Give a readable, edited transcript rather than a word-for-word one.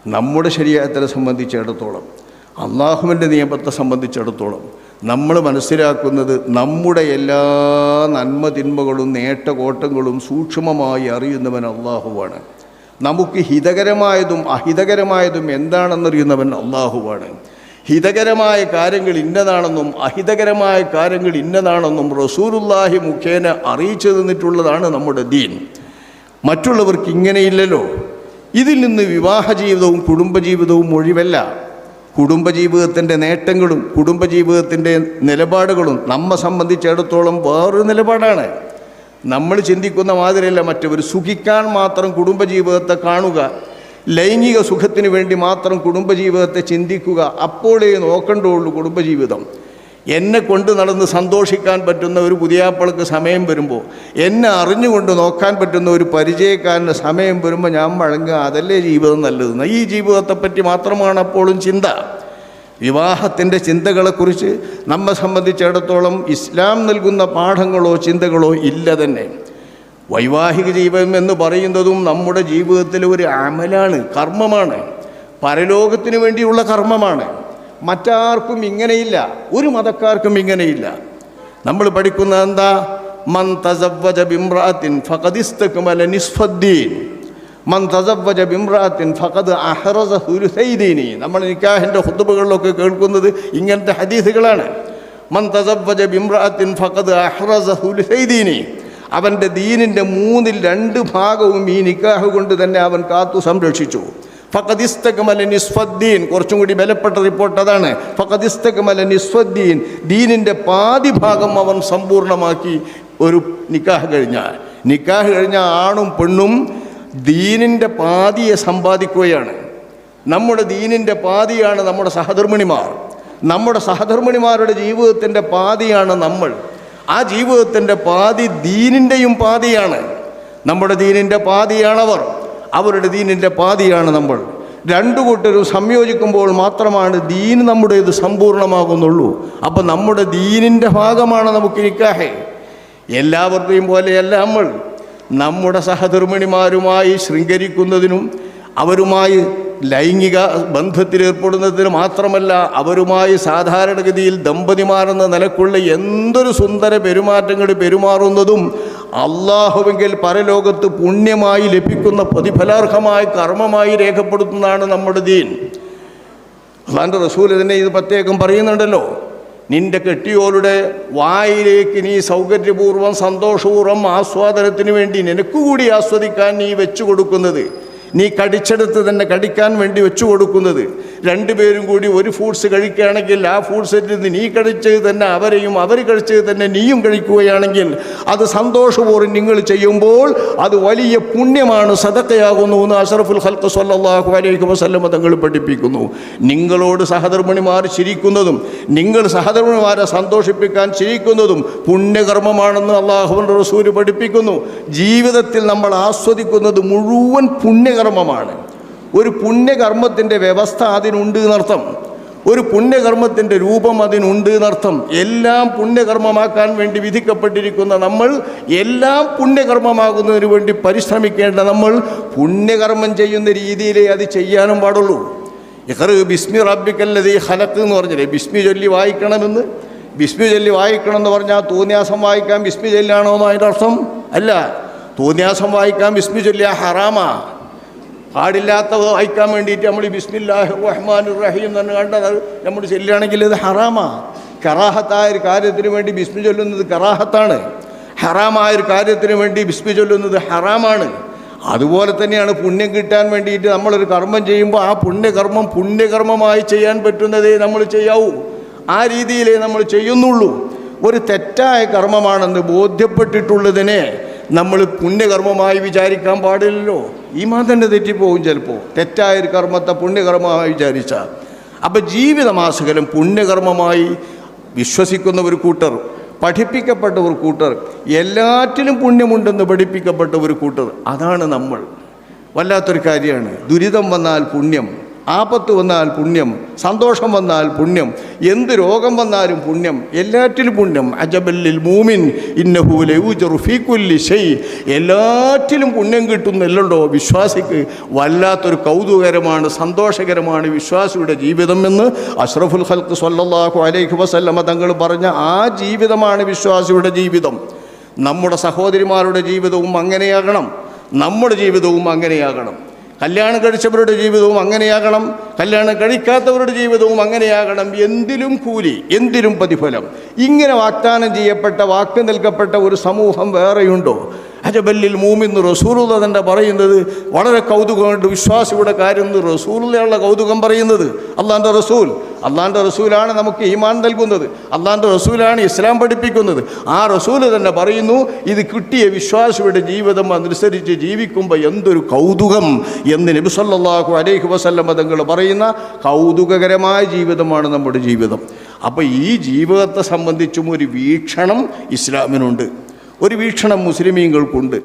നമ്മുടെ ശരീഅത്തിനെ സംബന്ധിച്ചിടത്തോളം, അള്ളാഹുവിൻ്റെ നിയമത്തെ സംബന്ധിച്ചിടത്തോളം നമ്മൾ മനസ്സിലാക്കുന്നത് നമ്മുടെ എല്ലാ നന്മ തിന്മകളും നേട്ടകോട്ടങ്ങളും സൂക്ഷ്മമായി അറിയുന്നവൻ അള്ളാഹുവാണ്. നമുക്ക് ഹിതകരമായതും അഹിതകരമായതും എന്താണെന്നറിയുന്നവൻ അള്ളാഹുവാണ്. ഹിതകരമായ കാര്യങ്ങൾ ഇന്നതാണെന്നും അഹിതകരമായ കാര്യങ്ങൾ ഇന്നതാണെന്നും റസൂലുള്ളാഹി മുഖേന അറിയിച്ചു തന്നിട്ടുള്ളതാണ് നമ്മുടെ ദീൻ. മറ്റുള്ളവർക്ക് ഇങ്ങനെയില്ലല്ലോ. ഇതിൽ നിന്ന് വിവാഹ ജീവിതവും കുടുംബജീവിതവും ഒഴിവല്ല. കുടുംബജീവിതത്തിൻ്റെ നേട്ടങ്ങളും കുടുംബജീവിതത്തിൻ്റെ നിലപാടുകളും നമ്മെ സംബന്ധിച്ചിടത്തോളം വേറൊരു നിലപാടാണ്. നമ്മൾ ചിന്തിക്കുന്ന മാതിരിയല്ല മറ്റവർ. സുഖിക്കാൻ മാത്രം കുടുംബജീവിതത്തെ കാണുക, ലൈംഗിക സുഖത്തിന് വേണ്ടി മാത്രം കുടുംബജീവിതത്തെ ചിന്തിക്കുക, അപ്പോഴേ നോക്കണ്ടുള്ളൂ കുടുംബജീവിതം. എന്നെ കൊണ്ട് നടന്ന് സന്തോഷിക്കാൻ പറ്റുന്ന ഒരു പുതിയാപ്പൾക്ക് സമയം വരുമ്പോൾ, എന്നെ അറിഞ്ഞുകൊണ്ട് നോക്കാൻ പറ്റുന്ന ഒരു പരിചയക്കാരന് സമയം വരുമ്പോൾ ഞാൻ വഴങ്ങുക, അതല്ലേ ജീവിതം നല്ലതെന്ന്. ഈ ജീവിതത്തെപ്പറ്റി മാത്രമാണ് അപ്പോഴും ചിന്ത. വിവാഹത്തിൻ്റെ ചിന്തകളെക്കുറിച്ച് നമ്മെ സംബന്ധിച്ചിടത്തോളം ഇസ്ലാം നൽകുന്ന പാഠങ്ങളോ ചിന്തകളോ ഇല്ല തന്നെ. വൈവാഹിക ജീവിതം എന്ന് പറയുന്നതും നമ്മുടെ ജീവിതത്തിലെ ഒരു അമലാണ്, കർമ്മമാണ്, പരലോകത്തിന് വേണ്ടിയുള്ള കർമ്മമാണ്. മറ്റാർക്കും ഇങ്ങനെയില്ല, ഒരു മതക്കാർക്കും ഇങ്ങനെയില്ല. നമ്മൾ പഠിക്കുന്നത് എന്താ? മൻ തസവ്വജ ബിംറഅത്തിൻ ഫഖദ് ഇസ്തക്മല നിസ്ഫദ്ദീൻ, മൻ തസവ്വജ ബിംറഅത്തിൻ ഫഖദ് അഹ്റസ സുലുസൈദീനി. നമ്മൾ നിക്കാഹിൻ്റെ ഖുതുബകളിലൊക്കെ കേൾക്കുന്നത് ഇങ്ങനത്തെ ഹദീസുകളാണ്. മൻ തസവ്വജ ബിംറഅത്തിൻ ഫഖദ് അഹ്റസ സുലുസൈദീനി. അവൻ്റെ ദീനിൻ്റെ 2/3 ഭാഗവും ഈ നിക്കാഹ് കൊണ്ട് തന്നെ അവൻ കാത്തു സംരക്ഷിച്ചു. ഫഖദ് ഇസ്തക്മല നിസ്ഫദ്ദീൻ, കുറച്ചും കൂടി ബലപ്പെട്ട റിപ്പോർട്ട് അതാണ്. ഫഖദ് ഇസ്തക്മല നിസ്ഫദ്ദീൻ, ദീനിൻ്റെ പാതി ഭാഗം അവൻ സമ്പൂർണ്ണമാക്കി. ഒരു നിക്കാഹ് കഴിഞ്ഞാൽ ആണും പെണ്ണും ദീനിൻ്റെ പാതിയെ സമ്പാദിക്കുകയാണ്. നമ്മുടെ ദീനിൻ്റെ പാതിയാണ് നമ്മുടെ സഹധർമ്മിണിമാർ. നമ്മുടെ സഹധർമ്മിണിമാരുടെ ജീവിതത്തിൻ്റെ പാതിയാണ് നമ്മൾ. ആ ജീവിതത്തിൻ്റെ പാതി ദീനിൻ്റെയും പാതിയാണ്. നമ്മുടെ ദീനിൻ്റെ പാതിയാണവർ, അവരുടെ ദീനിൻ്റെ പാതിയാണ് നമ്മൾ. രണ്ടു കൂട്ടരും സംയോജിക്കുമ്പോൾ മാത്രമാണ് ദീൻ നമ്മുടേത് സമ്പൂർണ്ണമാകുന്നുള്ളൂ. അപ്പം നമ്മുടെ ദീനിൻ്റെ ഭാഗമാണ് നമുക്ക് നിക്കാഹ്. എല്ലാവരുടെയും പോലെയല്ല നമ്മൾ. നമ്മുടെ സഹധർമ്മിണിമാരുമായി ശൃംഗരിക്കുന്നതിനും അവരുമായി ലൈംഗിക ബന്ധത്തിലേർപ്പെടുന്നതിന് മാത്രമല്ല, അവരുമായി സാധാരണഗതിയിൽ ദമ്പതിമാരെന്ന നിലക്കുള്ള എന്തൊരു സുന്ദര പെരുമാറ്റങ്ങൾ പെരുമാറുന്നതും അള്ളാഹുവെങ്കിൽ പരലോകത്ത് പുണ്യമായി ലഭിക്കുന്ന പ്രതിഫലാർഹമായ കർമ്മമായി രേഖപ്പെടുത്തുന്നതാണ് നമ്മുടെ ദീൻ. അല്ലാഹുവിൻ്റെ റസൂൽ ഇതിനെ ഇത് പ്രത്യേകം പറയുന്നുണ്ടല്ലോ. നിന്റെ കെട്ടിയോരുടെ വായിലേക്ക് നീ സൗകര്യപൂർവ്വം സന്തോഷപൂർവ്വം ആസ്വാദനത്തിന് വേണ്ടി നിനക്ക് കൂടി ആസ്വദിക്കാൻ നീ വെച്ചു കൊടുക്കുന്നത്, നീ കടിച്ചെടുത്ത് തന്നെ കടിക്കാൻ വേണ്ടി വെച്ചു കൊടുക്കുന്നത്, രണ്ടുപേരും കൂടി ഒരു ഫുഡ്സ് കഴിക്കുകയാണെങ്കിൽ ആ ഫുഡ്സിൽ നിന്ന് നീ കഴിച്ചത് തന്നെ അവരെയും അവർ കഴിച്ചത് തന്നെ നീയും കഴിക്കുകയാണെങ്കിൽ അത് സന്തോഷപൂർവ്വം നിങ്ങൾ ചെയ്യുമ്പോൾ അത് വലിയ പുണ്യമാണ്, സദഖയാകുന്നു എന്ന് അഷ്റഫുൽ ഖൽഖ് സ്വല്ലല്ലാഹു അലൈഹി വസല്ലം തങ്ങൾ പഠിപ്പിക്കുന്നു. നിങ്ങളോട് സഹധർമ്മിണിമാർ ചിരിക്കുന്നതും നിങ്ങൾ സഹധർമ്മിണിമാരെ സന്തോഷിപ്പിക്കാൻ ചിരിക്കുന്നതും പുണ്യകർമ്മമാണെന്ന് അല്ലാഹുവിൻ്റെ റസൂൽ പഠിപ്പിക്കുന്നു. ജീവിതത്തിൽ നമ്മൾ ആസ്വദിക്കുന്നത് മുഴുവൻ പുണ്യകർമ്മമാണ്. ഒരു പുണ്യകർമ്മത്തിൻ്റെ വ്യവസ്ഥ അതിനുണ്ട് എന്നർത്ഥം. ഒരു പുണ്യകർമ്മത്തിൻ്റെ രൂപം അതിനുണ്ട് എന്നർത്ഥം. എല്ലാം പുണ്യകർമ്മമാക്കാൻ വേണ്ടി വിധിക്കപ്പെട്ടിരിക്കുന്ന നമ്മൾ എല്ലാം പുണ്യകർമ്മമാകുന്നതിന് വേണ്ടി പരിശ്രമിക്കേണ്ട നമ്മൾ പുണ്യകർമ്മം ചെയ്യുന്ന രീതിയിലേ അത് ചെയ്യാനും പാടുള്ളൂ. ഇഖ്റ ബിസ്മി റബ്ബിക്കല്ലദീ ഖലഖ് എന്ന് പറഞ്ഞില്ലേ, ബിസ്മി ചൊല്ലി വായിക്കണമെന്ന്. ബിസ്മി ചൊല്ലി വായിക്കണം എന്ന് പറഞ്ഞാൽ തോന്നിയാസം വായിക്കാൻ ബിസ്മി ചൊല്ലാണോ എന്ന് അതിൻ്റെ അർത്ഥം അല്ല. തോന്നിയാസം വായിക്കാൻ ബിസ്മി ചൊല്ലിയാൽ ഹറാമാ. പാടില്ലാത്ത വായിക്കാൻ വേണ്ടിയിട്ട് നമ്മൾ ബിസ്മില്ലാഹിർ റഹ്മാനിർ റഹീം എന്ന് കണ്ടത് നമ്മൾ ചൊല്ലുകയാണെങ്കിൽ ഇത് ഹറാമാ. കറാഹത്തായ ഒരു കാര്യത്തിന് വേണ്ടി ബിസ്മി ചൊല്ലുന്നത് കറാഹത്താണ്. ഹറാമായൊരു കാര്യത്തിന് വേണ്ടി ബിസ്മി ചൊല്ലുന്നത് ഹറാമാണ്. അതുപോലെ തന്നെയാണ് പുണ്യം കിട്ടാൻ വേണ്ടിയിട്ട് നമ്മളൊരു കർമ്മം ചെയ്യുമ്പോൾ ആ പുണ്യകർമ്മം പുണ്യകർമ്മമായി ചെയ്യാൻ പറ്റുന്നതേ നമ്മൾ ചെയ്യാവൂ. ആ രീതിയിലേ നമ്മൾ ചെയ്യുന്നുള്ളൂ. ഒരു തെറ്റായ കർമ്മമാണെന്ന് ബോധ്യപ്പെട്ടിട്ടുള്ളതിനെ നമ്മൾ പുണ്യകർമ്മമായി വിചാരിക്കാൻ പാടില്ലല്ലോ. ഈമാൻ തന്നെ തെറ്റിപ്പോകും ചിലപ്പോൾ തെറ്റായൊരു കർമ്മത്തെ പുണ്യകർമ്മമായി വിചാരിച്ചാൽ. അപ്പം ജീവിതമാസകലം പുണ്യകർമ്മമായി വിശ്വസിക്കുന്ന ഒരു കൂട്ടർ, പഠിപ്പിക്കപ്പെട്ട ഒരു കൂട്ടർ, എല്ലാറ്റിലും പുണ്യമുണ്ടെന്ന് പഠിപ്പിക്കപ്പെട്ട ഒരു കൂട്ടർ, അതാണ് നമ്മൾ. വല്ലാത്തൊരു കാര്യമാണ്. ദുരിതം വന്നാൽ പുണ്യം, ആപത്ത് വന്നാൽ പുണ്യം, സന്തോഷം വന്നാൽ പുണ്യം, എന്ത് രോഗം വന്നാലും പുണ്യം, എല്ലാറ്റിലും പുണ്യം. അജബല്ലിൽ മൂമിൻ ഇന്നഹു ലയൂജറു ഫീ കുല്ലി ഷൈ. എല്ലാറ്റിലും പുണ്യം കിട്ടുന്നില്ലല്ലോ വിശ്വാസിക്ക്. വല്ലാത്തൊരു കൗതുകകരമാണ്, സന്തോഷകരമാണ് വിശ്വാസിയുടെ ജീവിതം എന്ന് അഷ്റഫുൽ ഖൽഖ് സ്വല്ലല്ലാഹു അലൈഹി വസല്ലമ തങ്ങൾ പറഞ്ഞ ആ ജീവിതമാണ് വിശ്വാസിയുടെ ജീവിതം. നമ്മുടെ സഹോദരിമാരുടെ ജീവിതവും അങ്ങനെയാകണം, നമ്മുടെ ജീവിതവും അങ്ങനെയാകണം. കല്യാണം കഴിച്ചവരുടെ ജീവിതവും അങ്ങനെയാകണം, കല്യാണം കഴിക്കാത്തവരുടെ ജീവിതവും അങ്ങനെയാകണം. എന്തിലും കൂലി, എന്തിലും പ്രതിഫലം. ഇങ്ങനെ വാഗ്ദാനം ചെയ്യപ്പെട്ട, വാക്ക് നൽകപ്പെട്ട ഒരു സമൂഹം വേറെയുണ്ടോ? അജബല്ലിൽ മൂമിൻ റസൂലുള്ള തന്നെ പറയുന്നത് വളരെ കൗതുകമുണ്ട്. വിശ്വാസിയുടെ കാര്യം റസൂലുള്ളയുള്ള കൗതുകം പറയുന്നത്. അള്ളാൻ്റെ റസൂലാണ് നമുക്ക് ഈമാൻ നൽകുന്നത്, അള്ളാൻ്റെ റസൂലാണ് ഇസ്ലാം പഠിപ്പിക്കുന്നത്. ആ റസൂൽ തന്നെ പറയുന്നു, ഇത് കിട്ടിയ വിശ്വാസിയുടെ ജീവിതം അനുസരിച്ച് ജീവിക്കുമ്പോൾ എന്തൊരു കൗതുകം എന്ന് നബി സല്ലല്ലാഹു അലൈഹി വസല്ലം തങ്ങൾ പറയുന്ന കൗതുകകരമായ ജീവിതമാണ് നമ്മുടെ ജീവിതം. അപ്പോൾ ഈ ജീവിതത്തെ സംബന്ധിച്ചും ഒരു വീക്ഷണം ഇസ്ലാമിനുണ്ട്, ഒരു വീക്ഷണം മുസ്ലിമീങ്ങൾക്കുണ്ട്.